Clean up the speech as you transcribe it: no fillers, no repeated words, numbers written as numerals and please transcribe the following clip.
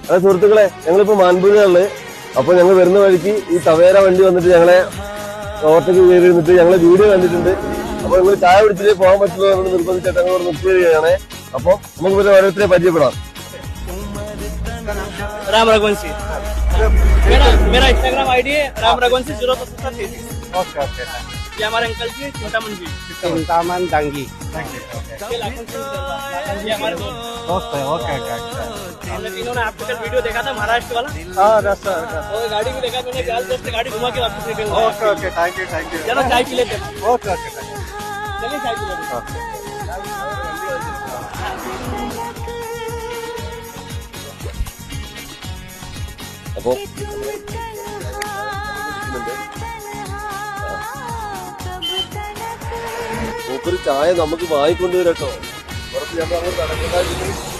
അതെ സുഹൃത്തുക്കളെ, ഞങ്ങളിപ്പോ മാൻപൂരിലുള്ളത്. അപ്പൊ ഞങ്ങൾ വരുന്ന വഴിക്ക് ഈ തവേര വണ്ടി വന്നിട്ട് ഞങ്ങളെ ഓവർടേക്ക് കയറി നിന്നിട്ട് ഞങ്ങളെ വീഡിയോ കണ്ടിട്ടുണ്ട്. അപ്പൊ നിങ്ങൾ ചായ പിടിച്ചിട്ട് പോകാൻ പറ്റുമോ എന്ന് നിർബന്ധിച്ചിട്ട് ഞങ്ങൾ നിർത്തുകയാണ്. അപ്പൊ നമുക്ക് പിന്നെ ഓരോരുത്തരെ പരിചയപ്പെടാം. राम रघुवंशी मेरा इंस्टाग्राम आईडी है राम रघुवंशी 07733। Okay okay. ये हमारे अंकल जी चिंतामन जी चिंतामन दांगी। ये हमारे दोस्त है। Okay okay. हमने तीनों ने आपके कल वीडियो देखा था महाराष्ट्र वाला। हाँ रास्ता। और गाड़ी भी देखा मैंने, गाड़ी घुमा के वापस return. Okay okay thank you. चलो चाय पी लेते। ओके ओके चलिए चाय पी लेते। അപ്പൊ മൂപ്പര് ചായ നമുക്ക് വാങ്ങിക്കൊണ്ടുവരട്ടോ. കുറച്ച് നമ്മൾ അങ്ങോട്ട് നടക്കണ്ട.